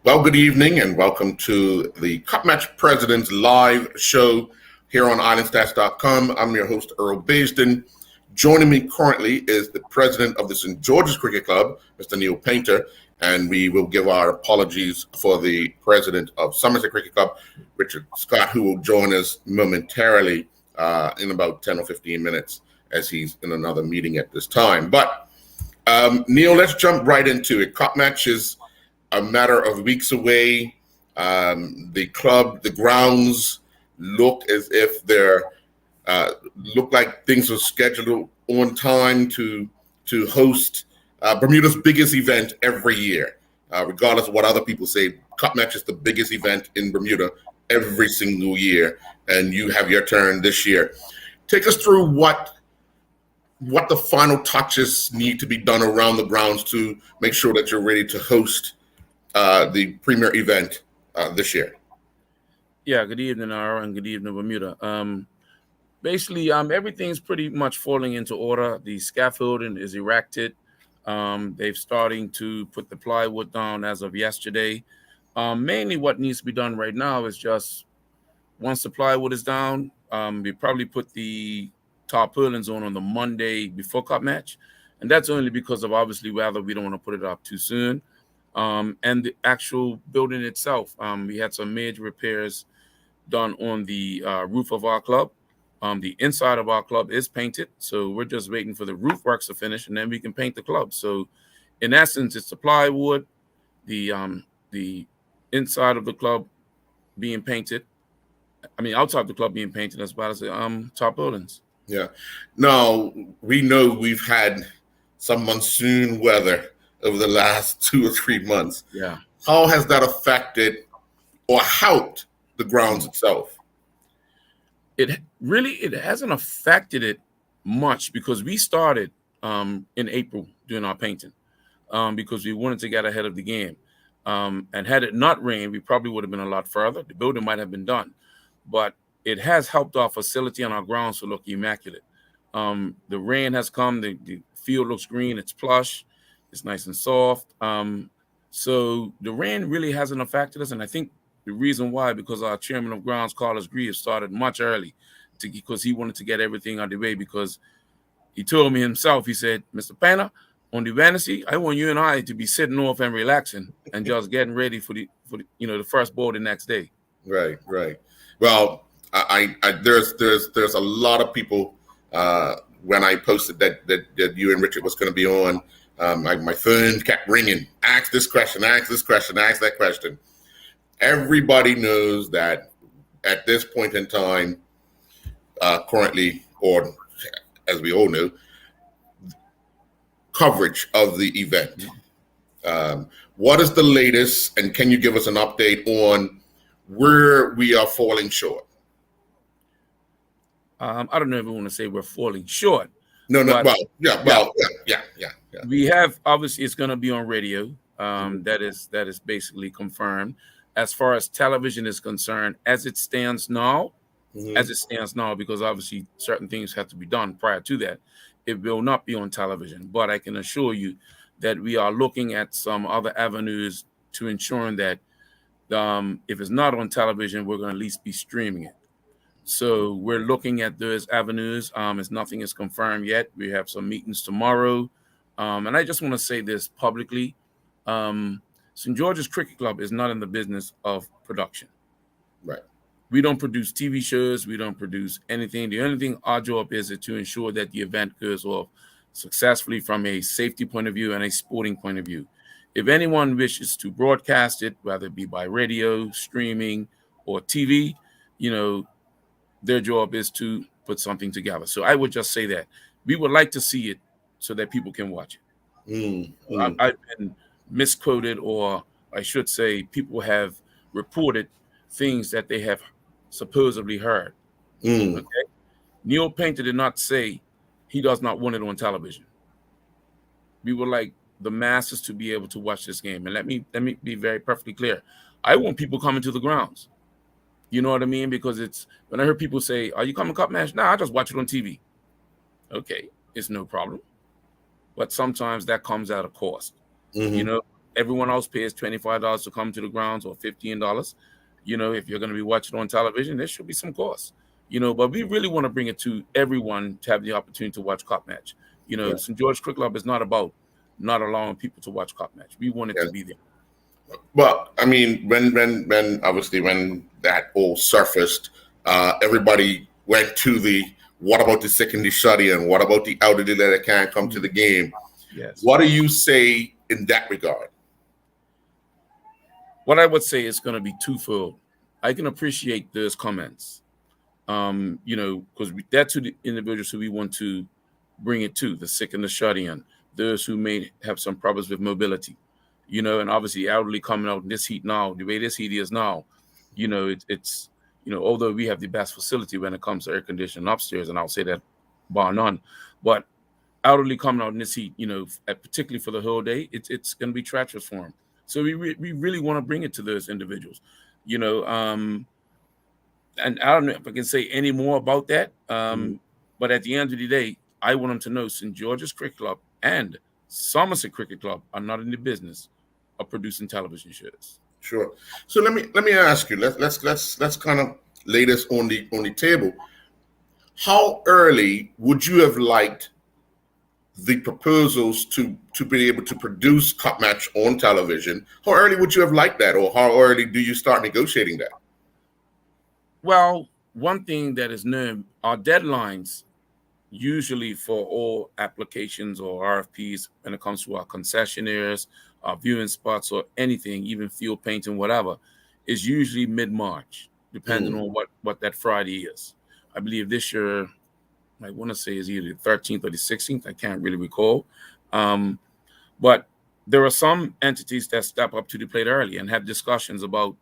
Well, good evening and welcome to the Cup Match Presidents live show here on IslandStats.com. I'm your host, Earl Baisden. Joining me currently is the president of the St. George's Cricket Club, Mr. Neil Painter, and we will give our apologies for the president of Somerset Cricket Club, Richard Scott, who will join us momentarily in about 10 or 15 minutes as he's in another meeting at this time. But Neil, let's jump right into it. Cup Match is a matter of weeks away. The club, the grounds look as if they're look like things are scheduled on time to host Bermuda's biggest event every year, regardless of what other people say. Cup Match is the biggest event in Bermuda every single year, and you have your turn this year. Take us through what the final touches need to be done around the grounds to make sure that you're ready to host the premier event this year. Yeah, good evening, Ara, and good evening, Bermuda. Basically, everything's pretty much falling into order. The scaffolding is erected. They're starting to put the plywood down as of yesterday. Mainly what needs to be done right now is just once the plywood is down, we probably put the tarpaulins on the Monday before Cup Match. And that's only because of obviously weather. We don't want to put it up too soon. And the actual building itself, we had some major repairs done on the roof of our club. The inside of our club is painted, so we're just waiting for the roof works to finish, and then we can paint the club. So, in essence, it's the plywood, the inside of the club being painted. I mean, outside of the club being painted, as well as the tarpaulins. Yeah. Now we know we've had some monsoon weather over the last 2 or 3 months. Yeah. How has that affected or helped the grounds itself? It hasn't affected it much because we started in April doing our painting because we wanted to get ahead of the game. And had it not rained, we probably would have been a lot further. The building might have been done, but it has helped our facility and our grounds to look immaculate. The rain has come. The field looks green. It's plush. It's nice and soft. So the rain really hasn't affected us. And I think the reason why, because our chairman of grounds, Carlos Greaves, started much early because he wanted to get everything out of the way, because he told me himself, he said, Mr. Painter, on the Wednesday, I want you and I to be sitting off and relaxing and just getting ready for the first ball the next day. Right. Well, there's a lot of people when I posted that you and Richard was going to be on. My phone kept ringing. Ask this question, ask that question. Everybody knows that at this point in time, currently, or as we all know, coverage of the event. What is the latest, and can you give us an update on where we are falling short? I don't know if we want to say we're falling short. No. Yeah. We have, obviously, it's going to be on radio. That is basically confirmed. As far as television is concerned, as it stands now, because obviously certain things have to be done prior to that, it will not be on television. But I can assure you that we are looking at some other avenues to ensuring that if it's not on television, we're going to at least be streaming it. So we're looking at those avenues. As nothing is confirmed yet, we have some meetings tomorrow. And I just want to say this publicly. St. George's Cricket Club is not in the business of production. Right. We don't produce TV shows. We don't produce anything. The only thing our job is to ensure that the event goes off successfully from a safety point of view and a sporting point of view. If anyone wishes to broadcast it, whether it be by radio, streaming, or TV, their job is to put something together. So I would just say that we would like to see it so that people can watch it. I've been misquoted, or I should say people have reported things that they have supposedly heard. Okay? Neil Painter did not say he does not want it on television. We would like the masses to be able to watch this game. And let me be very perfectly clear. I want people coming to the grounds. You know what I mean? Because it's when I heard people say, "Are you coming Cup Match?" Nah, I just watch it on TV. Okay, it's no problem. But sometimes that comes at a cost. everyone else pays $25 to come to the grounds or $15. If you're going to be watching on television, there should be some cost. But we really want to bring it to everyone to have the opportunity to watch Cup Match. St. George Cricket Club is not about not allowing people to watch Cup Match. We want it to be there. Well, I mean, when obviously when that all surfaced, everybody went to the what about the sick and the shutty and what about the elderly that can't come to the game? Yes. What do you say in that regard? What I would say is going to be twofold. I can appreciate those comments, because that's who the individuals who we want to bring it to, the sick and the shut-in, those who may have some problems with mobility, and obviously elderly coming out in this heat now, the way this heat is now, it's although we have the best facility when it comes to air conditioning upstairs, and I'll say that bar none, but elderly coming out in this heat, particularly for the whole day, it's going to be treacherous for them. So we really want to bring it to those individuals, and I don't know if I can say any more about that. But at the end of the day, I want them to know St. George's Cricket Club and Somerset Cricket Club are not in the business of producing television shows. Sure. So let me ask you. Let's kind of lay this on the table. How early would you have liked the proposals to be able to produce Cup Match on television? How early would you have liked that, or how early do you start negotiating that? Well, one thing that is known, our deadlines usually for all applications or RFPs when it comes to our concessionaires, our viewing spots, or anything, even field painting, whatever, is usually mid-March, depending on what that Friday is. I believe this year, I want to say is either the 13th or the 16th. I can't really recall. But there are some entities that step up to the plate early and have discussions about,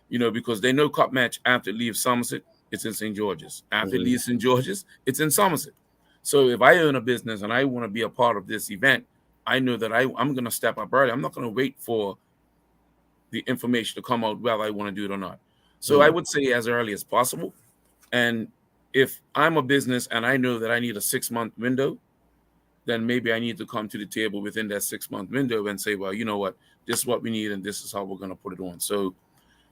because they know Cup Match after it leaves Somerset, it's in St. George's. After it leaves St. George's, it's in Somerset. So if I own a business and I want to be a part of this event, I know that I'm going to step up early. I'm not going to wait for the information to come out whether I want to do it or not. So I would say as early as possible. And if I'm a business and I know that I need a 6-month window, then maybe I need to come to the table within that 6-month window and say, well, you know what, this is what we need and this is how we're going to put it on. So,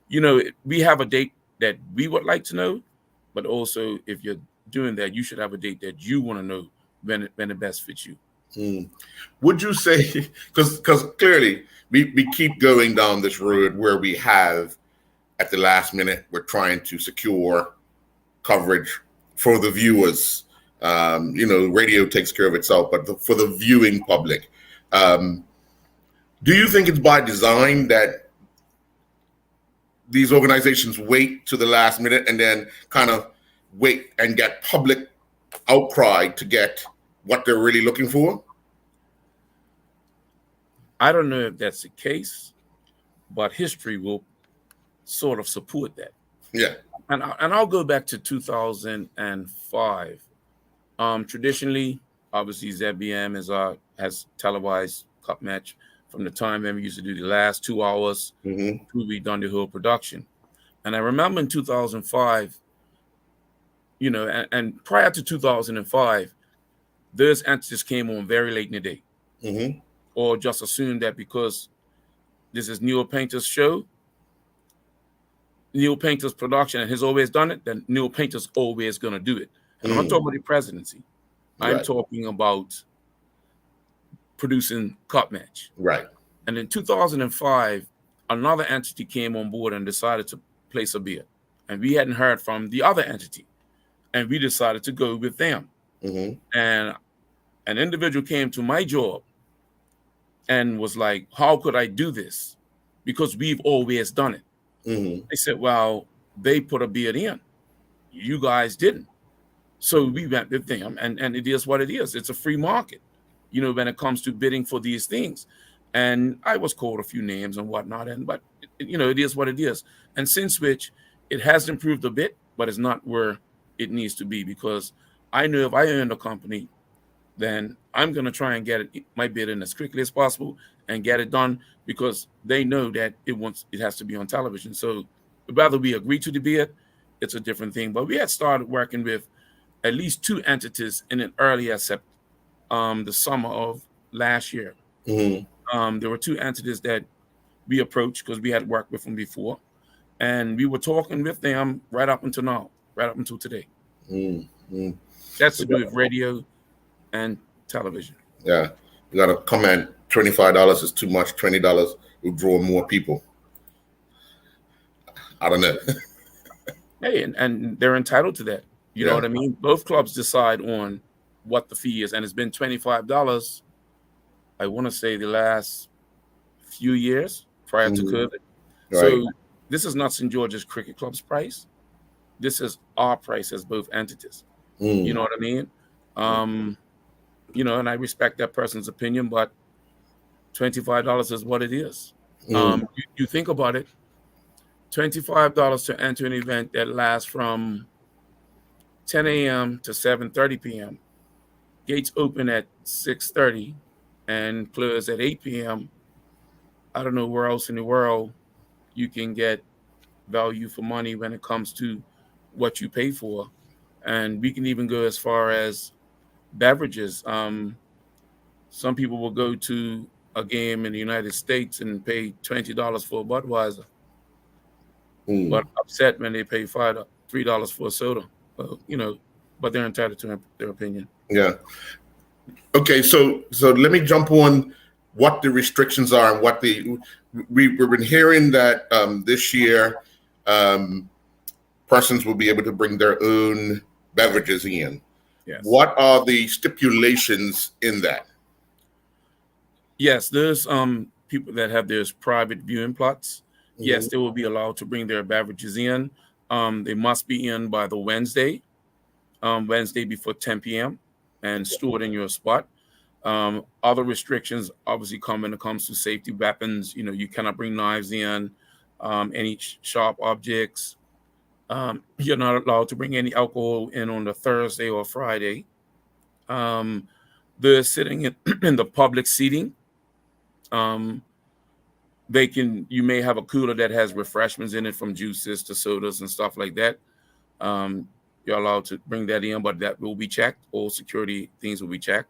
we have a date that we would like to know, but also if you're doing that, you should have a date that you want to know when it best fits you. Would you say, because clearly we keep going down this road where we have at the last minute, we're trying to secure coverage for the viewers. Radio takes care of itself, but for the viewing public, do you think it's by design that these organizations wait to the last minute and then kind of wait and get public outcry to get what they're really looking for? I don't know if that's the case, but history will sort of support that. Yeah. And I'll go back to 2005. Traditionally, obviously, ZBM has televised Cup Match from the time when we used to do the last 2 hours to we done the whole production. And I remember in 2005, and prior to 2005, those entities came on very late in the day, or just assumed that because this is Neil Painter's show, Neil Painter's production, and he's always done it, then Neil Painter's always going to do it. And I'm not talking about the presidency. I'm talking about producing Cup Match. Right. And in 2005, another entity came on board and decided to place a bid. And we hadn't heard from the other entity. And we decided to go with them. And an individual came to my job and was like, how could I do this? Because we've always done it. They said, well, they put a bid in. You guys didn't. So we went with them. And it is what it is. It's a free market, when it comes to bidding for these things. And I was called a few names and whatnot. But it is what it is. And since which it has improved a bit, but it's not where it needs to be, because I know if I own a company, then I'm going to try and get my bid in as quickly as possible and get it done, because they know that it has to be on television. So whether we agree to the bid, it's a different thing. But we had started working with at least 2 entities in an early the summer of last year. There were 2 entities that we approached because we had worked with them before, and we were talking with them right up until now, right up until today. Mm, mm. That's to do with radio and television. Yeah, you got to comment. $25 is too much. $20 will draw more people. I don't know. Hey, and they're entitled to that. You know what I mean? Both clubs decide on what the fee is, and it's been $25. I want to say the last few years prior to COVID. Right. So this is not St. George's Cricket Club's price. This is our price as both entities. You know what I mean? You know, and I respect that person's opinion, but $25 is what it is. You think about it, $25 to enter an event that lasts from 10 a.m. to 7:30 p.m. Gates open at 6:30 and close at 8 p.m. I don't know where else in the world you can get value for money when it comes to what you pay for. And we can even go as far as beverages. Some people will go to a game in the United States and pay $20 for a Budweiser, but upset when they pay $3 for a soda. You know, but they're entitled to their opinion. Yeah. Okay, so let me jump on what the restrictions are and what we've been hearing that this year persons will be able to bring their own beverages in. Yes. What are the stipulations in that? Yes, there's people that have their private viewing plots. Yes, they will be allowed to bring their beverages in. They must be in by the Wednesday before 10 p.m. and stored in your spot. Other restrictions obviously come when it comes to safety weapons. You know, you cannot bring knives in, any sharp objects. You're not allowed to bring any alcohol in on the Thursday or Friday. They're sitting in the public seating. You may have a cooler that has refreshments in it, from juices to sodas and stuff like that. You're allowed to bring that in, but that will be checked. All security things will be checked.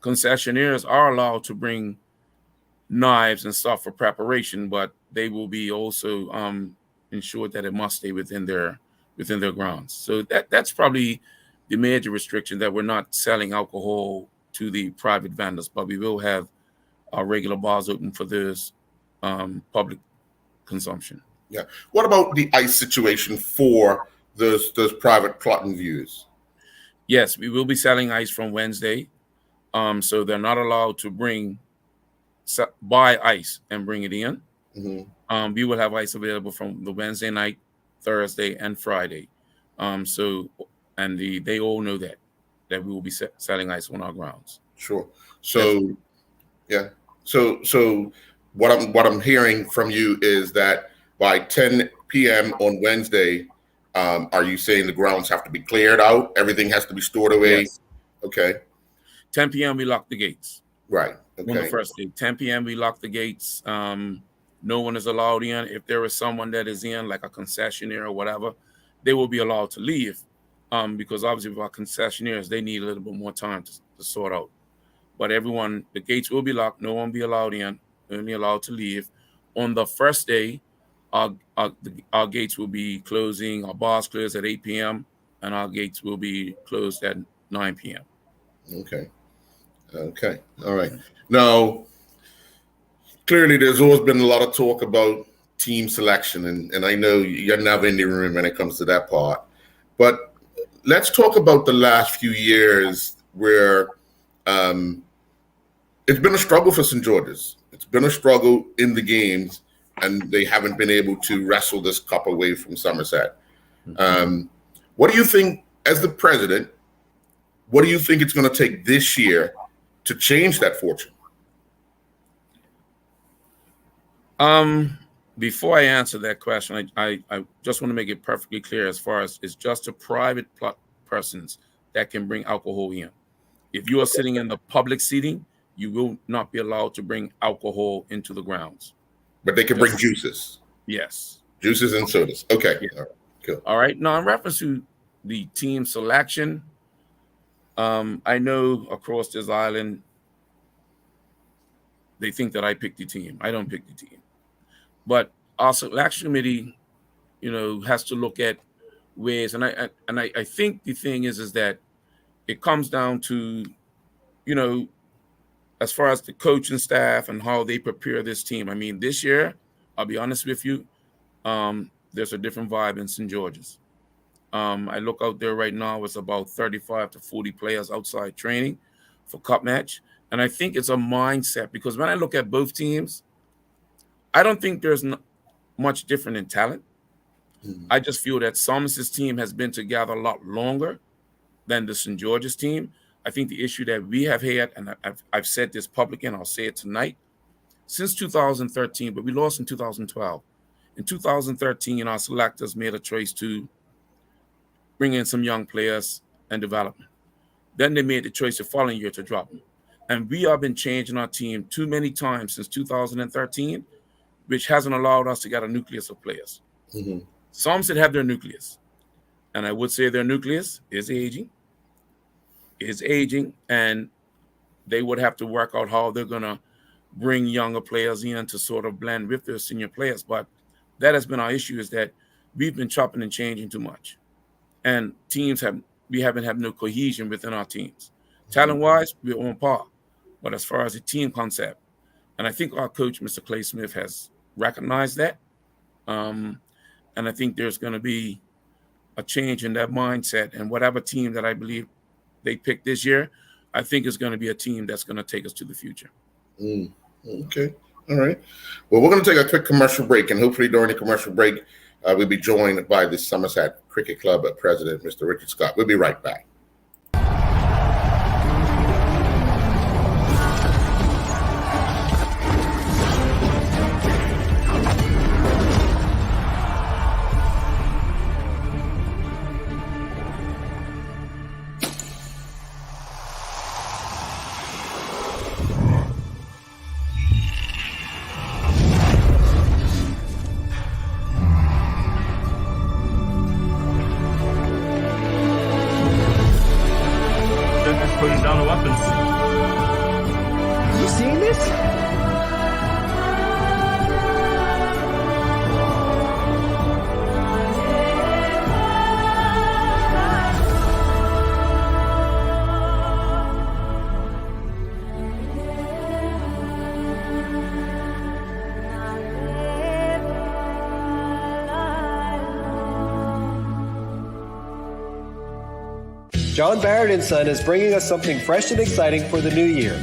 Concessionaires are allowed to bring knives and stuff for preparation, but they will be also ensured that it must stay within their grounds. So that's probably the major restriction, that we're not selling alcohol to the private vendors, but we will have our regular bars open for this public consumption. Yeah. What about the ice situation for those private plotting views? Yes, we will be selling ice from Wednesday. So they're not allowed to buy ice and bring it in. We will have ice available from the Wednesday night, Thursday, and Friday. They all know that we will be selling ice on our grounds. Sure. So, yeah. So what I'm hearing from you is that by 10 p.m. on Wednesday, are you saying the grounds have to be cleared out? Everything has to be stored away? Yes. Okay. 10 p.m. we lock the gates. Right. Okay. On the first day, 10 p.m. we lock the gates. No one is allowed in. If there is someone that is in, like a concessionaire or whatever, they will be allowed to leave, because obviously with our concessionaires, they need a little bit more time to sort out. But the gates will be locked. No one will be allowed in, only allowed to leave. On the first day, our gates will be closing. Our bars close at 8 p.m. and our gates will be closed at 9 p.m. Okay. All right. Now, clearly, there's always been a lot of talk about team selection, and I know you're never in the room when it comes to that part. But let's talk about the last few years where it's been a struggle for St. George's. It's been a struggle in the games, and they haven't been able to wrestle this cup away from Somerset. What do you think, as the president, what do you think it's going to take this year to change that fortune? Before I answer that question, I just want to make it perfectly clear, as far as it's just the private persons that can bring alcohol in. If you are sitting in the public seating, you will not be allowed to bring alcohol into the grounds. But they can bring juices. Yes. Juices and sodas. Okay. Yeah. All right. Cool. All right. Now, in reference to the team selection, I know across this island, they think that I picked the team. I don't pick the team. But our selection committee, has to look at ways. And I think the thing is that it comes down to, you know, as far as the coaching staff and how they prepare this team. I mean, this year, I'll be honest with you, there's a different vibe in St. George's. I look out there right now, it's about 35 to 40 players outside training for Cup Match. And I think it's a mindset, because when I look at both teams, I don't think there's much different in talent. I just feel that Thomas's team has been together a lot longer than the St. George's team. I think the issue that we have had, and I've said this publicly and I'll say it tonight, since 2013, but we lost in 2012. In 2013, our selectors made a choice to bring in some young players and development. Then they made the choice the following year to drop them. And we have been changing our team too many times since 2013, which hasn't allowed us to get a nucleus of players. Some said have their nucleus. And I would say their nucleus is aging, and they would have to work out how they're going to bring younger players in to sort of blend with their senior players. But that has been our issue, is that we've been chopping and changing too much. And we haven't had no cohesion within our teams. Talent-wise, we're on par. But as far as the team concept, and I think our coach, Mr. Clay Smith, has recognized that. And I think there's going to be a change in that mindset. And whatever team that I believe they picked this year, I think is going to be a team that's going to take us to the future. Okay. All right. Well, we're going to take a quick commercial break, and hopefully during the commercial break, we'll be joined by the Somerset Cricket Club president, Mr. Richard Scott. We'll be right back. Putting down the weapons. You seeing this? John Barrett & Son is bringing us something fresh and exciting for the new year.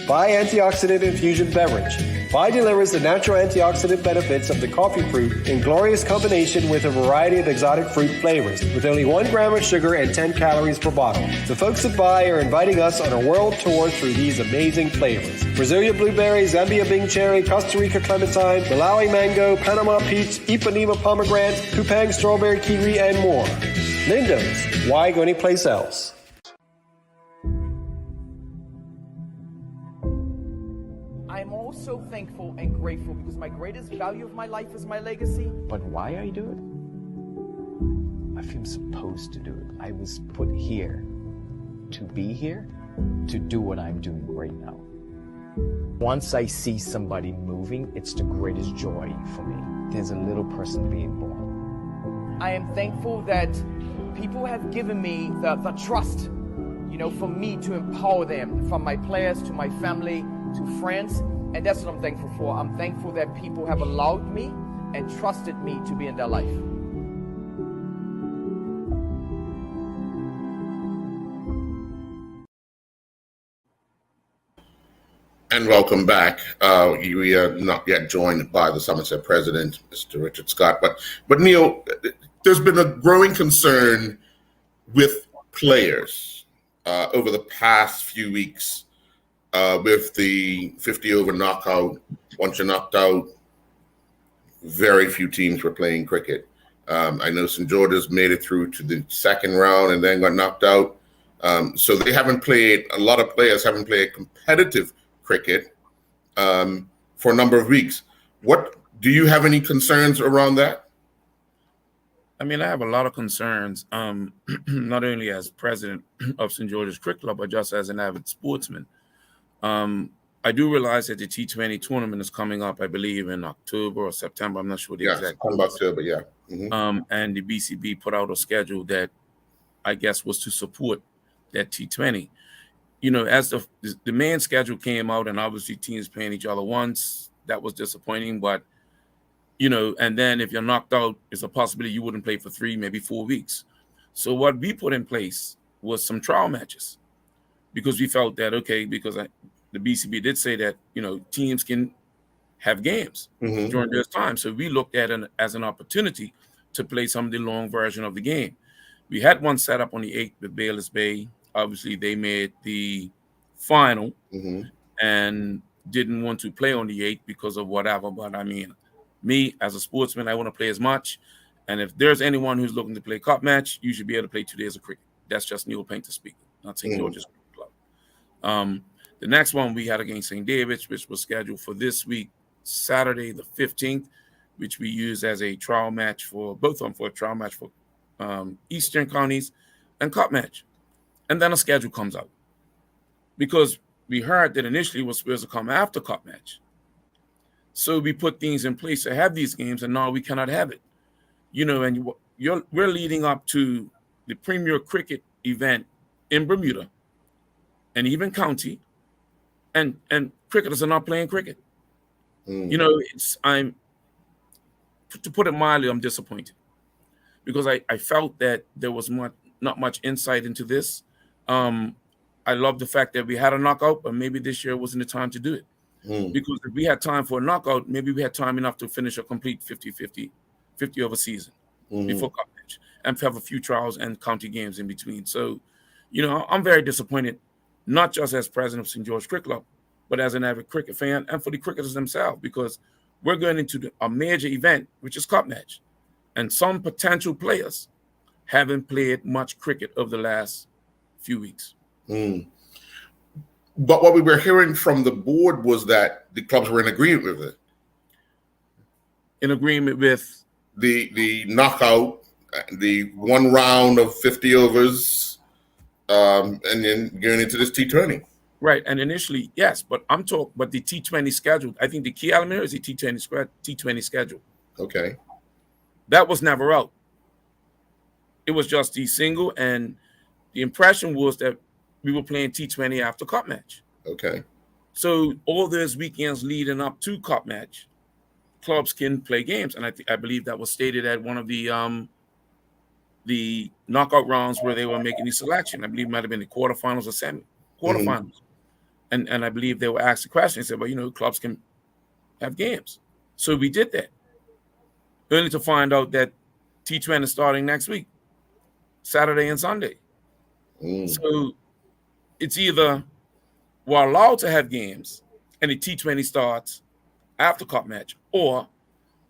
Bai Antioxidant Infusion Beverage. Bai delivers the natural antioxidant benefits of the coffee fruit in glorious combination with a variety of exotic fruit flavors, with only 1 gram of sugar and 10 calories per bottle. The folks at Bai are inviting us on a world tour through these amazing flavors. Brasilia blueberry, Zambia Bing cherry, Costa Rica clementine, Malawi mango, Panama peach, Ipanema pomegranate, Kupang strawberry kiwi, and more. Lindo's. Why go anyplace else? I'm also thankful and grateful because my greatest value of my life is my legacy. But why I do it? I feel supposed to do it. I was put here to be here, to do what I'm doing right now. Once I see somebody moving, it's the greatest joy for me. There's a little person being born. I am thankful that people have given me the trust, for me to empower them, from my players to my family to friends. And that's what I'm thankful for. I'm thankful that people have allowed me and trusted me to be in their life. And welcome back. We are not yet joined by the Somerset president, Mr. Richard Scott. But Neil, there's been a growing concern with players over the past few weeks with the 50-over knockout. Once you're knocked out, very few teams were playing cricket. I know St. George's made it through to the second round and then got knocked out. So they haven't played, a lot of players haven't played competitive cricket for a number of weeks. Do you have any concerns around that? I mean, I have a lot of concerns, not only as president of St. George's Cricket Club, but just as an avid sportsman. I I do realize that the T20 tournament is coming up, I believe, in October or September. I'm not sure the Yes, exact. come back to it, but yeah. Mhm. And the BCB put out a schedule that I guess was to support that T20. You know, as the main schedule came out, and obviously teams playing each other once, that was disappointing. But you know, and then if you're knocked out, it's a possibility you wouldn't play for 3, maybe 4 weeks. So what we put in place was some trial matches, because we felt that the BCB did say that, you know, teams can have games Mhm. during this time. So we looked at it as an opportunity to play some of the long version of the game. We had one set up on the 8th with Bayless Bay. Obviously, they made the final Mhm. and didn't want to play on the 8th because of whatever. But I mean, me as a sportsman, I want to play as much. And if there's anyone who's looking to play cup match, you should be able to play 2 days of cricket. That's just Neil Painter speaking, not St. George's Cricket Club. The next one we had against St. David's, which was scheduled for this week, Saturday the 15th, which we used as a trial match for both of them, for a trial match for Eastern counties and cup match. And then a schedule comes out, because we heard that initially it was supposed to come after cup match. So we put things in place to have these games, and now we cannot have it. You know, and we're leading up to the Premier Cricket event in Bermuda and even county, and cricketers are not playing cricket. You know, to put it mildly, I'm disappointed, because I felt that there was not much insight into this. I love the fact that we had a knockout, but maybe this year wasn't the time to do it. Because if we had time for a knockout, maybe we had time enough to finish a complete 50 of a season before cup match, and have a few trials and county games in between. So, you know, I'm very disappointed, not just as president of St. George Cricket Club, but as an avid cricket fan, and for the cricketers themselves, because we're going into a major event, which is cup match, and some potential players haven't played much cricket over the last few weeks. But what we were hearing from the board was that the clubs were in agreement with it. In agreement with the knockout, the one round of 50 overs, and then going into this T20. Right, and initially, yes, but but the T20 schedule, I think the key element here is the T20 schedule. Okay. That was never out. It was just the single, and the impression was that we were playing T20 after cup match. Okay. So all those weekends leading up to cup match, clubs can play games, and I believe that was stated at one of the knockout rounds where they were making the selection. I believe it might have been the quarterfinals or semi-quarterfinals. And I believe they were asked the question. They said, well, you know, clubs can have games. So we did that. Only to find out that T20 is starting next week, Saturday and Sunday. So it's either we're allowed to have games and the T20 starts after cup match, or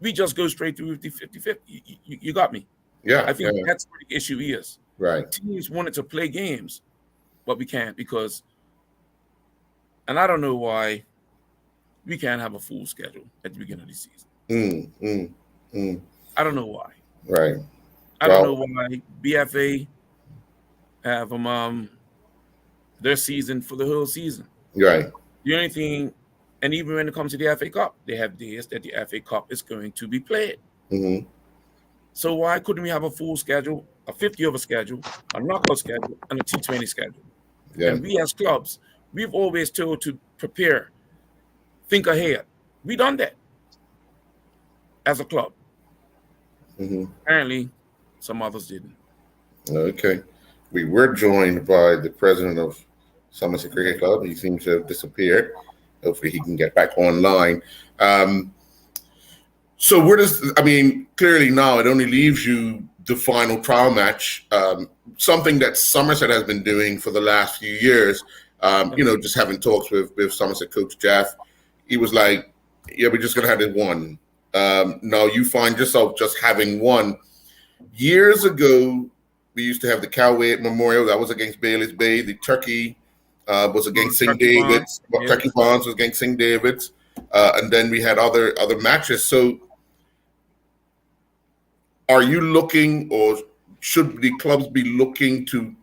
we just go straight through the 50-50. You got me? Yeah. I think that's where the issue is. Right. Teams wanted to play games, but we can't because, and I don't know why we can't have a full schedule at the beginning of the season. I don't know why. Right. I don't know why BFA have their season for the whole season. Right. The only thing, and even when it comes to the FA Cup, they have days that the FA Cup is going to be played. So why couldn't we have a full schedule, a 50-over schedule, a knockout schedule, and a T20 schedule? Yeah. And we as clubs, we've always told to prepare, think ahead. We done that as a club. Apparently, some others didn't. Okay. We were joined by the president of Somerset Cricket Club. He seems to have disappeared. Hopefully he can get back online. So where does, I mean, clearly now it only leaves you the final trial match, something that Somerset has been doing for the last few years. You know, just having talks with Somerset coach Jeff, he was like, yeah, we're just going to have this one. Now you find yourself just having one. Years ago, we used to have the Coway Memorial. That was against Bayless Bay. The Turkey was against St. David's. Turkey Bonds was against St. David's. And then we had other matches. So are you looking, or should the clubs be looking to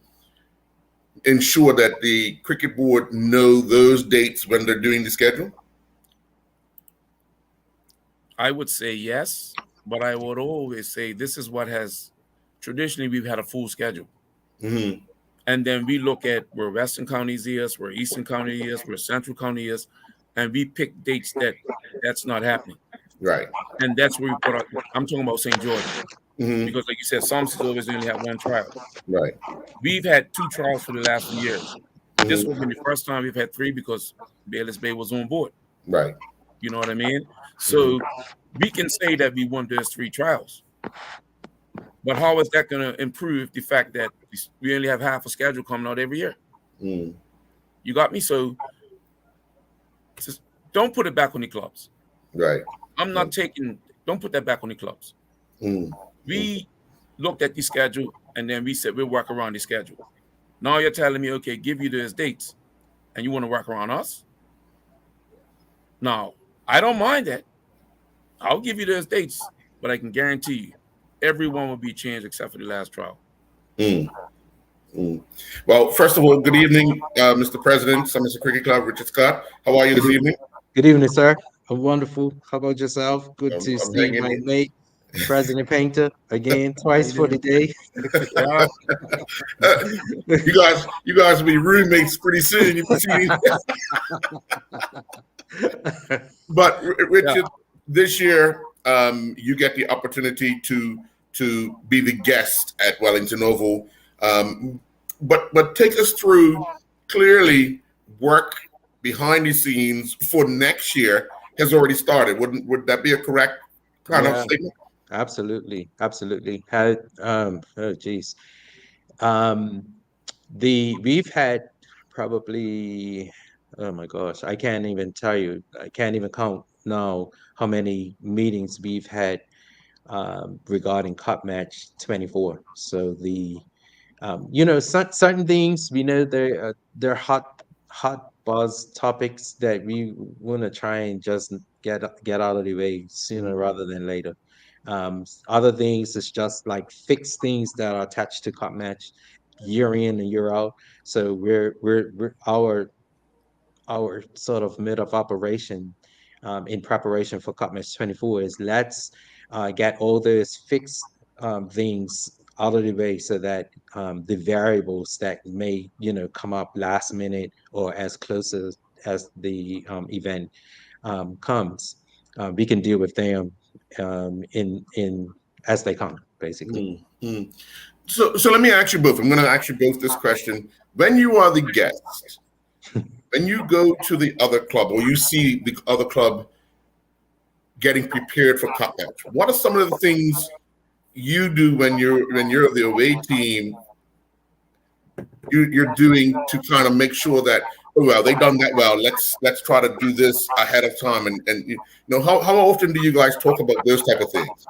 ensure that the cricket board know those dates when they're doing the schedule? I would say yes, but I would always say this is what has traditionally we've had a full schedule. Mm-hmm. And then we look at where Western Counties is, where Eastern County is, where Central County is, and we pick dates that's not happening. Right. And that's where we put our, I'm talking about St. George. Mm-hmm. Because like you said, some always only have one trial. Right. We've had 2 trials for the last few years. Mm-hmm. This will be the first time we've had 3 because Bayless Bay was on board. Right. You know what I mean? So we can say that we won those 3 trials. But how is that going to improve the fact that we only have half a schedule coming out every year? Mm. You got me? So just don't put it back on the clubs. Right. I'm not don't put that back on the clubs. Mm. We looked at the schedule and then we said we'll work around the schedule. Now you're telling me, okay, give you those dates and you want to work around us? Now, I don't mind that. I'll give you those dates, but I can guarantee you everyone will be changed except for the last trial. Mm. Mm. Well, first of all, good evening, Mr. President, Somerset Cricket Club, Richard Scott. How are you this evening? Good evening, sir. Wonderful. How about yourself? Good to I'm see hanging my in. mate, President Painter, again, twice for the day. You guys will be roommates pretty soon. You see. But Richard, this year you get the opportunity to be the guest at Wellington Oval. But take us through, clearly work behind the scenes for next year has already started. Would that be a correct kind of statement? Absolutely. We've had probably, oh my gosh, I can't even tell you. I can't even count now how many meetings we've had regarding Cup Match 24. So certain things we know they're hot buzz topics that we want to try and just get out of the way sooner rather than later. Other things is just like fixed things that are attached to Cup Match year in and year out. So we're our sort of mid of operation in preparation for Cup Match 24 is let's get all those fixed things out of the way so that the variables that may come up last minute or as close as the event comes, we can deal with them in as they come, basically. Mm-hmm. So let me ask you both. I'm going to ask you both this question. When you are the guest, when you go to the other club or you see the other club getting prepared for Cup Match, what are some of the things you do when you're the away team you're doing to kind of make sure that, oh well, they've done that well, let's try to do this ahead of time, and how often do you guys talk about those type of things?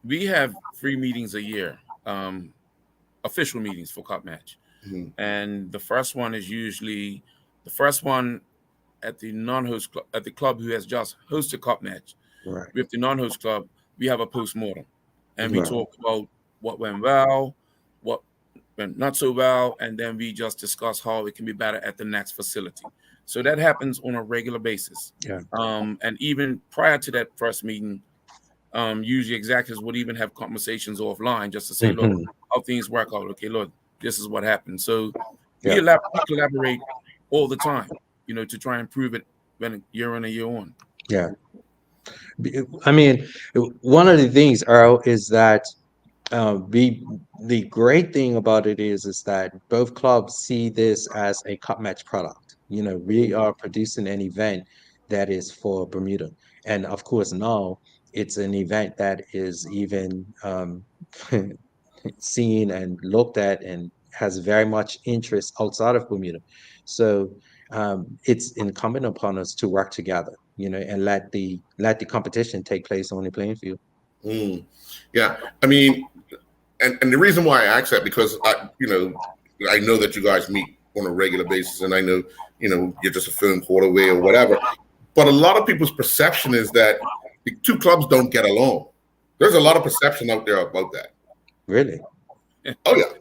We have 3 meetings a year, official meetings for Cup Match. Mm-hmm. And the first one is usually the first one at the non-host club, at the club who has just hosted Cup Match. Right. With the non-host club, we have a post-mortem, and we talk about what went well, what went not so well, and then we just discuss how it can be better at the next facility. So that happens on a regular basis. Yeah. And even prior to that first meeting, usually executives would even have conversations offline just to say, look, how things work out. Okay, look, this is what happened. So we collaborate all the time, to try and improve it when year in and year on. Yeah. I mean, one of the things, Earl, is that the great thing about it is that both clubs see this as a Cup Match product. We are producing an event that is for Bermuda. And of course, now it's an event that is even seen and looked at and has very much interest outside of Bermuda. So it's incumbent upon us to work together, and let the competition take place on the playing field. Yeah, I mean, and the reason why I ask that, because I know that you guys meet on a regular basis, and I know you're just a phone call away or whatever. But a lot of people's perception is that the 2 clubs don't get along. There's a lot of perception out there about that. Really? Oh yeah.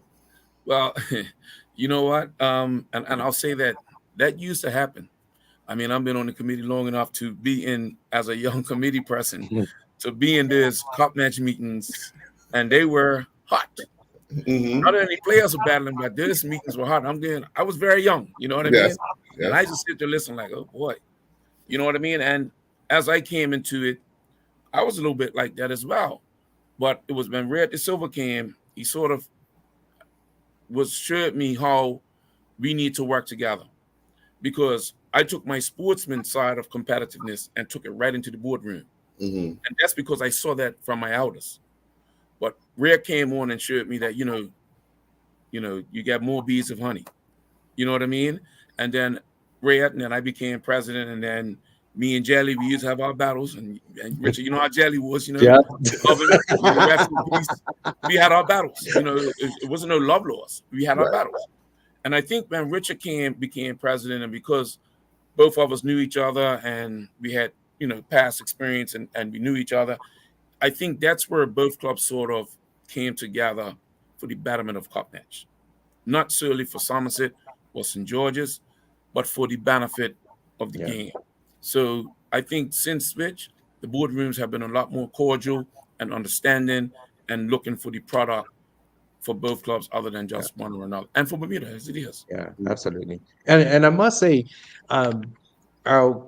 Well, you know what? And I'll say that that used to happen. I mean, I've been on the committee long enough to be in as a young committee person to be in these cup match meetings, and they were hot. Hmm. Not only players were battling, but these meetings were hot. I was very young, you know what I Yes. mean? And I Yes. just sit there listening, like, oh boy, you know what I mean? And as I came into it, I was a little bit like that as well. But it was when Red De Silva came, he sort of was showed me how we need to work together, because I took my sportsman side of competitiveness and took it right into the boardroom. Hmm. And that's because I saw that from my elders. But Red came on and showed me that, you got more bees of honey. You know what I mean? And then Red, and then I became president, and then me and Jelly, we used to have our battles. And Richard, you know how Jelly was, Yeah. the oven, rest in peace. We had our battles. It wasn't no love loss. We had our Right. battles. And I think when Richard became president, and because both of us knew each other and we had, past experience, and we knew each other, I think that's where both clubs sort of came together for the betterment of Cup Match. Not solely for Somerset or St. George's, but for the benefit of the Yeah. game. So I think since which, the boardrooms have been a lot more cordial and understanding and looking for the product for both clubs other than just one or another. And for Bermuda, as it is. Yeah, absolutely. And I must say, um, our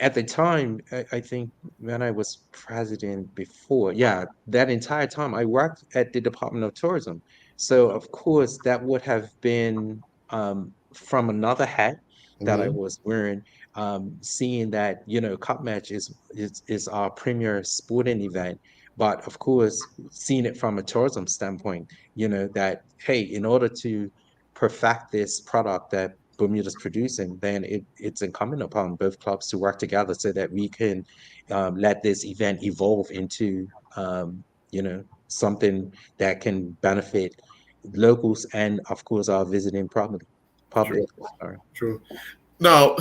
at the time, I think when I was president before, yeah, that entire time I worked at the Department of Tourism. So of course that would have been from another hat that I Hmm. was wearing, seeing that, Cup Match is our premier sporting event. But of course, seeing it from a tourism standpoint, that hey, in order to perfect this product that Bermuda's producing, then it's incumbent upon both clubs to work together so that we can let this event evolve into something that can benefit locals and of course our visiting public. True. Sorry. True. Now,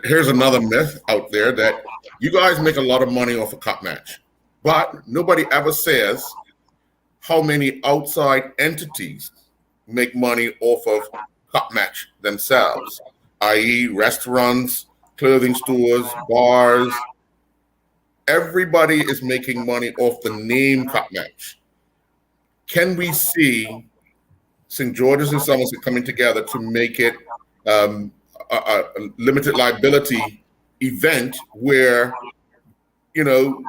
here's another myth out there that you guys make a lot of money off a cup match, but nobody ever says how many outside entities make money off of cup match themselves, i.e., restaurants, clothing stores, bars. Everybody is making money off the name cup match. Can we see St. George's and Somerset coming together to make it um, a limited liability event where, you know,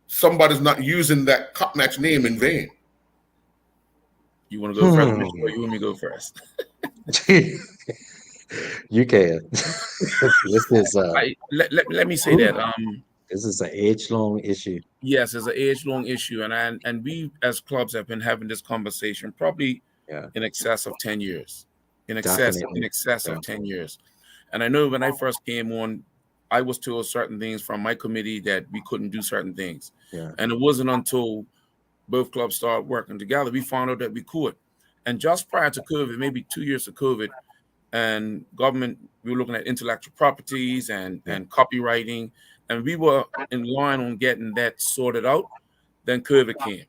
somebody's not using that cup match name in vain? You want to go first, Mitch, or you want me to go first? You can. Let me say that. This is an age-long issue. Yes, it's an age-long issue, and we as clubs have been having this conversation probably Yeah, in excess of 10 years. In definitely. excess Yeah. of 10 years. And I know when I first came on, I was told certain things from my committee that we couldn't do certain things. Yeah. And it wasn't until both clubs started working together, we found out that we could. And just prior to COVID, maybe 2 years of COVID, and government, we were looking at intellectual properties and copywriting, and we were in line on getting that sorted out. Then COVID came,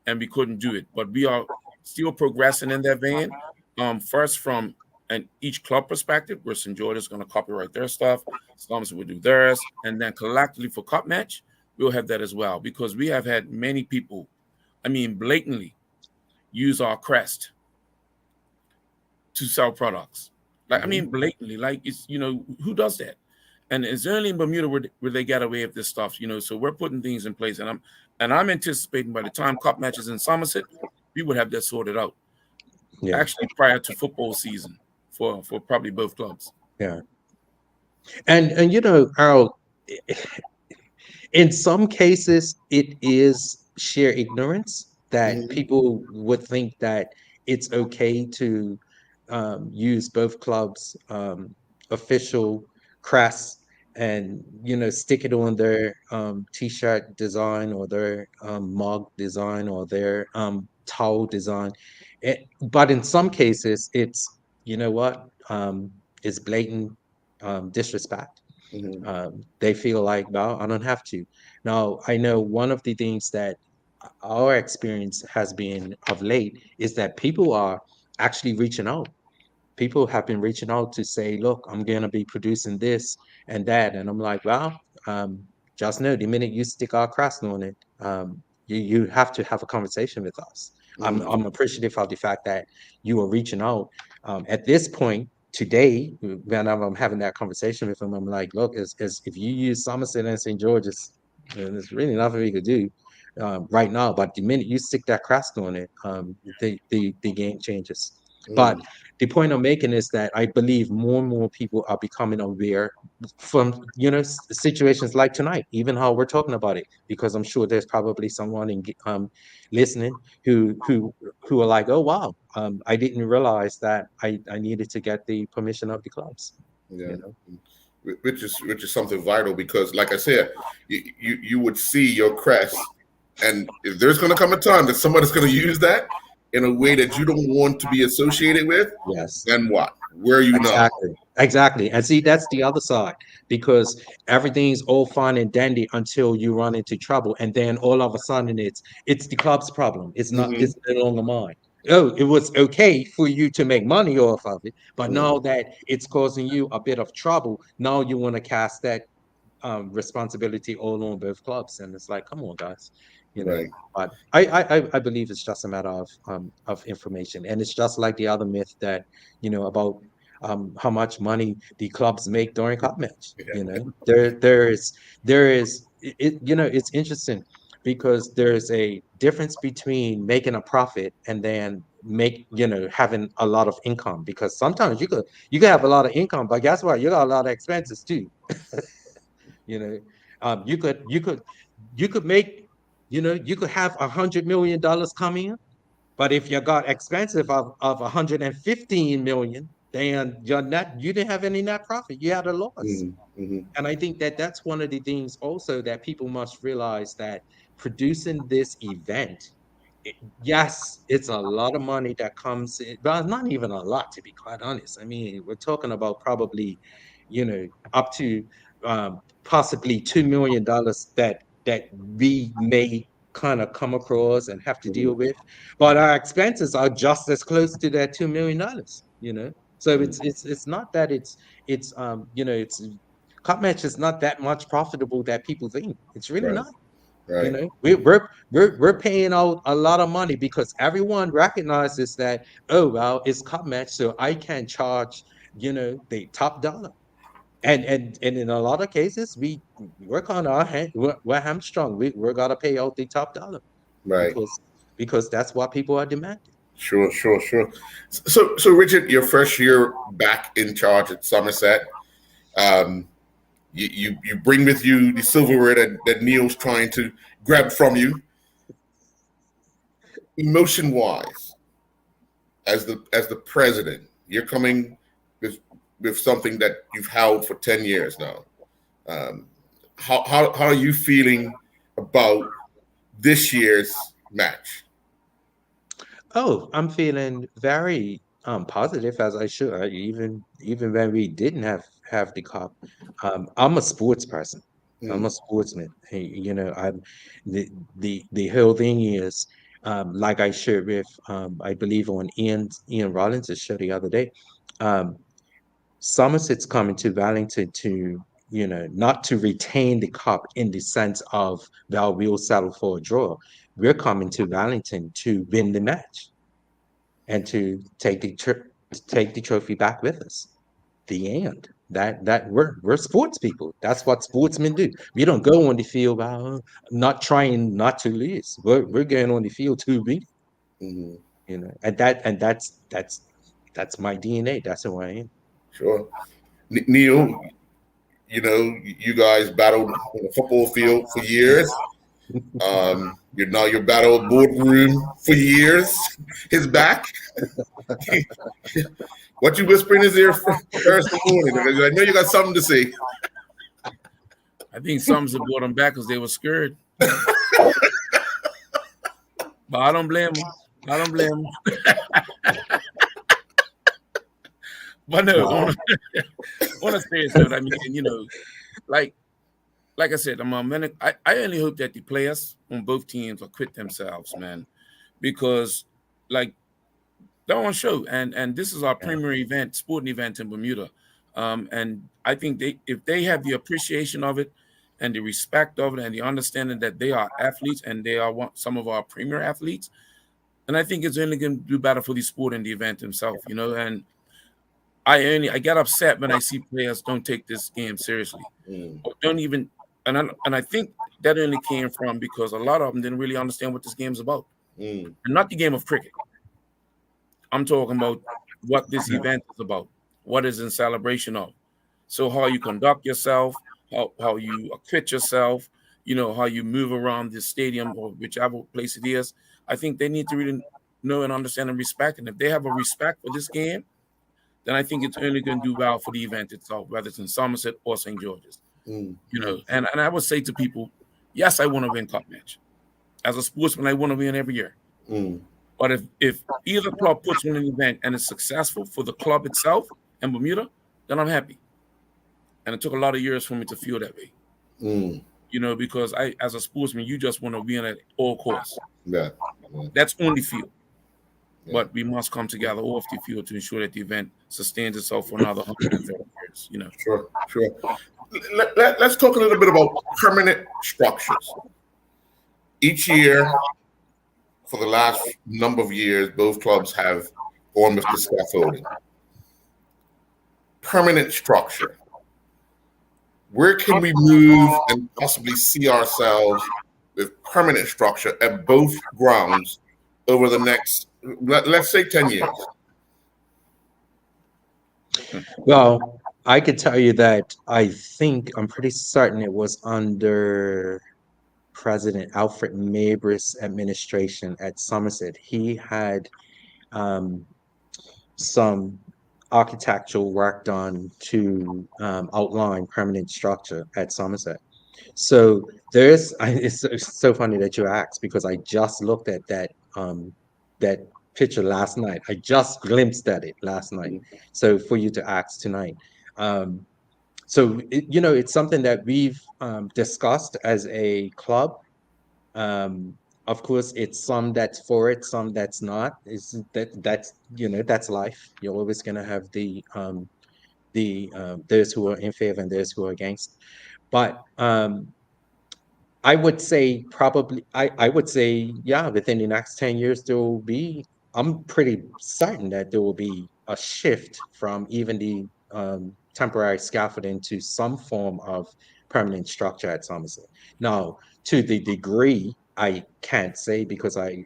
and we couldn't do it. But we are still progressing in that vein. First, from each club perspective, where St. George is going to copyright their stuff, Somerset will do theirs, and then collectively for Cup Match, we'll have that as well, because we have had many people, blatantly use our crest to sell products. Blatantly, like it's who does that? And it's only in Bermuda where they get away with this stuff, So we're putting things in place, and I'm anticipating by the time Cup Matches in Somerset, we would have that sorted out. Yeah. Actually, prior to football season for probably both clubs. Yeah. And Earl, in some cases, it is sheer ignorance that Mhm. people would think that it's okay to use both clubs' official crest and stick it on their t-shirt design or their mug design or their towel design. But in some cases, it's it's blatant disrespect. Mhm. They feel like, well, I don't have to. Now, I know one of the things that our experience has been of late is that people are actually reaching out. People have been reaching out to say, look, I'm going to be producing this and that. And I'm like, well, just know the minute you stick our crest on it, you have to have a conversation with us. I'm appreciative of the fact that you are reaching out. At this point today, when I'm having that conversation with them, I'm like, look, if you use Somerset and St. George's, there's really nothing we could do right now. But the minute you stick that crest on it, the game changes. But the point I'm making is that I believe more and more people are becoming aware from situations like tonight, even how we're talking about it, because I'm sure there's probably someone listening who are like, oh wow, I didn't realize that I needed to get the permission of the clubs. Yeah. You know? Which is something vital, because like I said, you would see your crest, and if there's going to come a time that somebody's going to use that in a way that you don't want to be associated with, yes, then what? Where are you now? Exactly. And see, that's the other side, because everything's all fine and dandy until you run into trouble, and then all of a sudden it's the club's problem. It's not. It's no longer mine. Oh, it was okay for you to make money off of it, but now that it's causing you a bit of trouble, now you want to cast that responsibility all on both clubs, and it's like, come on, guys, Right. But I believe it's just a matter of information, and it's just like the other myth that about how much money the clubs make during cup match. There is it's interesting, because there's a difference between making a profit and then having a lot of income, because sometimes you could have a lot of income, but guess what, you got a lot of expenses too. You could make, you could have $100 million come in, but if you got expensive of 115 million, then you didn't have any net profit. You had a loss. And I think that that's one of the things also that people must realize, that producing this event, yes, it's a lot of money that comes in, but not even a lot, to be quite honest. I mean, we're talking about probably, up to possibly $2 million that we may kind of come across and have to deal with, but our expenses are just as close to that $2 million. So it's not that it's cup match is not that much profitable that people think. It's really not. Right. We're paying out a lot of money because everyone recognizes that, oh well, it's cup match, so I can charge the top dollar. And in a lot of cases, we're kind of we're hamstrung. We're gonna pay out the top dollar, Right. because that's what people are demanding. Sure. So Richard, your first year back in charge at Somerset, you bring with you the silverware that Neil's trying to grab from you. Emotion wise, as the president, you're coming with something that you've held for 10 years now. How are you feeling about this year's match? Oh, I'm feeling very positive, as I should. Even when we didn't have the cup, I'm a sports person. I'm a sportsman. I'm the whole thing is, like I shared with I believe on Ian Rollins' show the other day. Somerset's coming to Wellington to not to retain the cup in the sense of, well, we'll settle for a draw. We're coming to Wellington to win the match and to take the trophy back with us. The end. That we're sports people. That's what sportsmen do. We don't go on the field not trying not to lose. We're going on the field to win. And that's my DNA. That's who I am. Sure. Neil, you guys battled on the football field for years. Your battle boardroom for years. His back. What you whispering in his ear Thursday morning? I know you got something to say. I think Somerset brought them back because they were scared. But I don't blame them. But no, on a serious note, I mean, like I said, I only hope that the players on both teams will quit themselves, man, because like they're on show, and this is our premier event, sporting event in Bermuda, and I think if they have the appreciation of it, and the respect of it, and the understanding that they are athletes and they are some of our premier athletes, and I think it's only going to do better for the sport and the event himself, you know. And I get upset when I see players don't take this game seriously, or don't even, and I think that only came from because a lot of them didn't really understand what this game's about, and not the game of cricket. I'm talking about what this event is about, what is in celebration of. So how you conduct yourself, how you acquit yourself, you know, how you move around the stadium or whichever place it is. I think they need to really know and understand and respect. And if they have a respect for this game, then I think it's only going to do well for the event itself, whether it's in Somerset or St. George's. You know, and I would say to people, yes, I want to win cup match. As a sportsman, I want to win every year. But if either club puts on an event and it's successful for the club itself and Bermuda, then I'm happy. And it took a lot of years for me to feel that way. You know, because as a sportsman, you just want to win at all costs. That's only field. But we must come together off the field to ensure that the event sustains itself for another 130 years. You know. Sure. Let's talk a little bit about permanent structures. Each year, for the last number of years, both clubs have gone with the scaffolding. Permanent structure. Where can we move and possibly see ourselves with permanent structure at both grounds over the next, let's say, 10 years? Well, I could tell you that I'm pretty certain it was under President Alfred Mabry's administration at Somerset. He had some architectural work done to outline permanent structure at Somerset. So it's so funny that you asked, because I just looked at that picture last night. I just glimpsed at it last night. So for you to ask tonight. So it's something that we've discussed as a club. Of course, it's some that's for it, some that's not. That's life. You're always going to have the those who are in favor and those who are against. But I would say within the next 10 years I'm pretty certain that there will be a shift from even the temporary scaffolding to some form of permanent structure at Somerset. Now, to the degree, I can't say, because I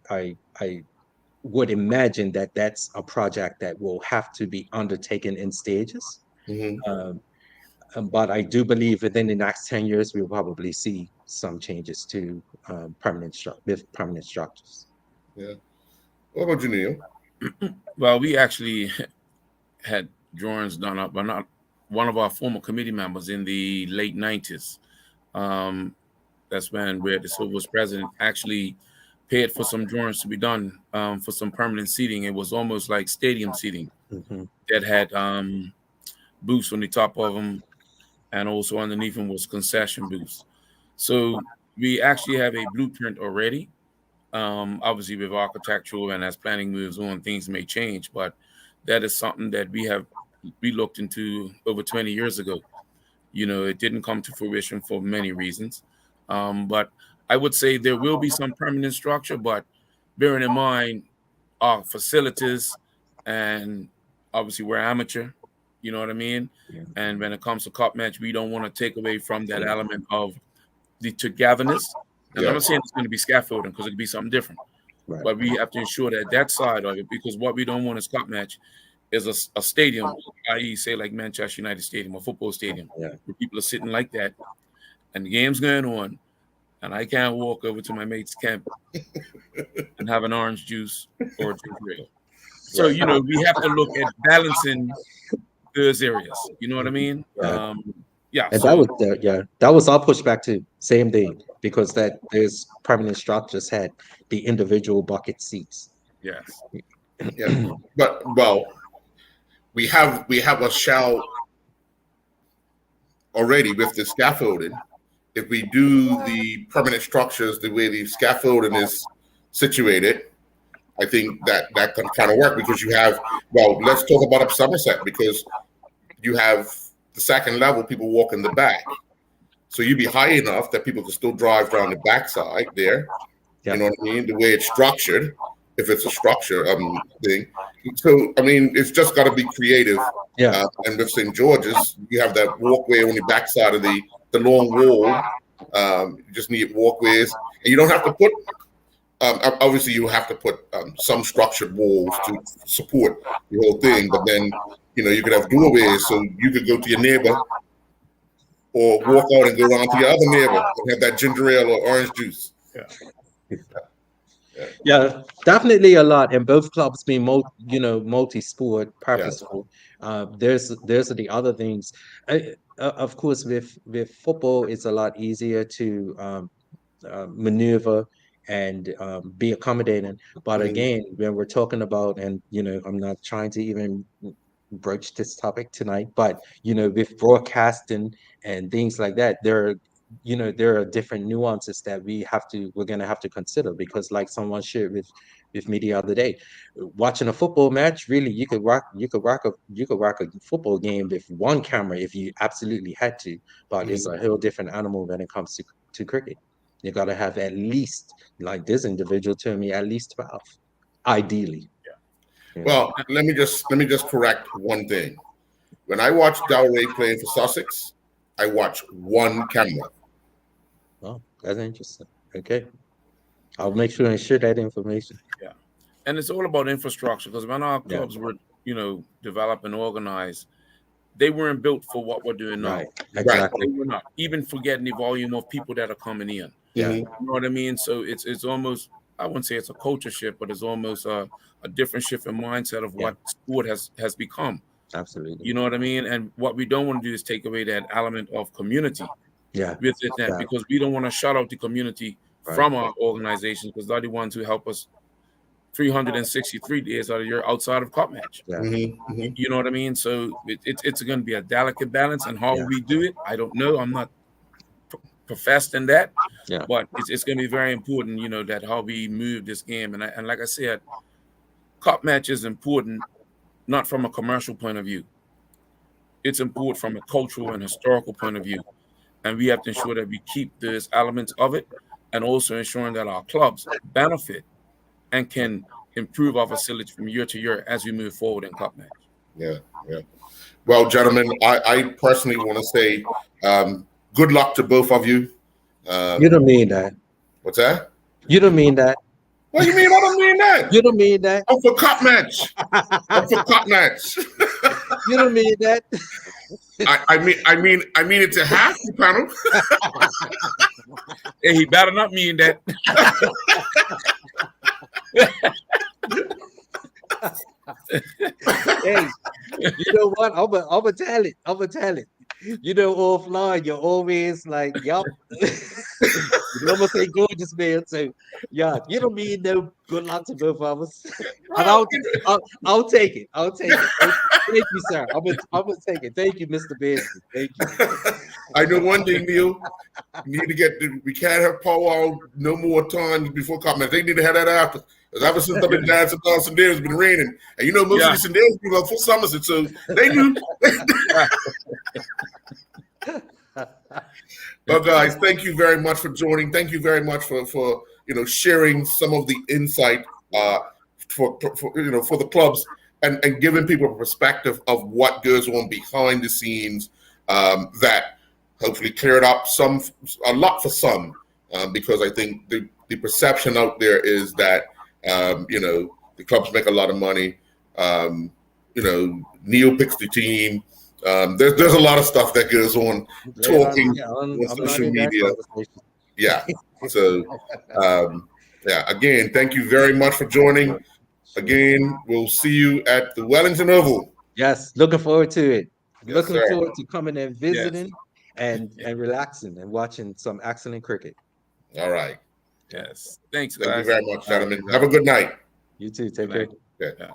would imagine that that's a project that will have to be undertaken in stages. But I do believe within the next 10 years, we'll probably see some changes to permanent structures. Yeah. What about you, Neil? Well, we actually had drawings done up by not one of our former committee members in the late 90s. That's when Red De Silva's president actually paid for some drawings to be done for some permanent seating. It was almost like stadium seating that had booths on the top of them, and also underneath them was concession booths. So we actually have a blueprint already. Obviously, with architectural and as planning moves on, things may change, but that is something that we looked into over 20 years ago. You know, it didn't come to fruition for many reasons. But I would say there will be some permanent structure, but bearing in mind our facilities, and obviously we're amateur, you know what I mean? Yeah. And when it comes to cup match, we don't want to take away from that element of the togetherness. And I'm not saying it's going to be scaffolding, because it could be something different. Right. But we have to ensure that side of it, because what we don't want is cup match is a stadium, i.e. say like Manchester United Stadium, a football stadium, where people are sitting like that and the game's going on, and I can't walk over to my mate's camp and have an orange juice or a drink real. So, you know, we have to look at balancing those areas. You know what I mean? And that was our pushback to same thing, because that there's permanent structures had the individual bucket seats. Yes. Yeah. But we have a shell already with the scaffolding. If we do the permanent structures the way the scaffolding is situated, I think that can kind of work because you have, well, let's talk about up Somerset because you have the second level, people walk in the back. So you'd be high enough that people can still drive down the backside there. Yeah. You know what I mean? The way it's structured, if it's a structure thing. So, I mean, it's just got to be creative. Yeah. And with St. George's, you have that walkway on the backside of the long wall. You just need walkways. And you don't have to put, obviously you have to put some structured walls to support the whole thing. But then, you know, you could have doorways so you could go to your neighbor or walk out and go around to your other neighbor and have that ginger ale or orange juice. Yeah, definitely a lot. And both clubs being multi-sport, purposeful. There's the other things. Of course, with football, it's a lot easier to maneuver and be accommodating. But again, when we're talking about, and I'm not trying to even broach this topic tonight, but with broadcasting and things like that, there are different nuances that we're gonna have to consider, because like someone shared with me the other day, watching a football match, really you could rock a football game with one camera if you absolutely had to, but it's a whole different animal when it comes to cricket. You got to have at least, like this individual told me, at least 12, ideally. Well, let me just correct one thing. When I watch Delray playing for Sussex, I watch one camera. Oh, that's interesting. Okay, I'll make sure and share that information. Yeah, and it's all about infrastructure, because when our clubs were, developed and organized, they weren't built for what we're doing now. Right, exactly. They were not. Even forgetting the volume of people that are coming in. Yeah, you know what I mean. So it's almost, I wouldn't say it's a culture shift, but it's almost a different shift in mindset of what sport has become. Absolutely. You know what I mean? And what we don't want to do is take away that element of community. Yeah. With it, because we don't want to shut out the community from our organizations, because they're the ones who help us 363 days out of the year outside of cup match. Yeah. You know what I mean? So it's going to be a delicate balance, and how we do it, I don't know. I'm not professed in that, but it's going to be very important, that how we move this game. And like I said, cup match is important, not from a commercial point of view. It's important from a cultural and historical point of view. And we have to ensure that we keep those elements of it, and also ensuring that our clubs benefit and can improve our facilities from year to year as we move forward in cup match. Yeah. Well, gentlemen, I personally want to say good luck to both of you. You don't mean that. What's that? You don't mean that. What do you mean? I don't mean that. You don't mean that. I'm for cup match. I'm for cup match. You don't mean that. I mean it's a happy panel. Hey, he better not mean that. Hey, you know what? I'm a talent. Offline, you're always like, yup. You almost say gorgeous, man. So, yeah, you don't mean no good luck to both of us. And I'll take it. Thank you, sir. I'm gonna take it. Thank you, Mr. Benson. Thank you. I know one thing, Neil. We can't have powwow no more times before comments. They need to have that after. Because ever since I've been dancing down Sanders, it's been raining. And most of the Sanders people are full Somerset, so they knew. Well, guys, thank you very much for joining. Thank you very much for sharing some of the insight for the clubs and giving people a perspective of what goes on behind the scenes, that hopefully cleared up a lot for some, because I think the perception out there is that the clubs make a lot of money. Neil picks the team. There's a lot of stuff that goes on talking on social media. Yeah. So, again, thank you very much for joining. Again, we'll see you at the Wellington Oval. Yes, looking forward to it. Yes, looking sir. forward to coming and visiting and relaxing and watching some excellent cricket. All right. Yes. Thanks, guys. Thank you very much, gentlemen. Have a good night. You too. Take Good care. night. Yeah.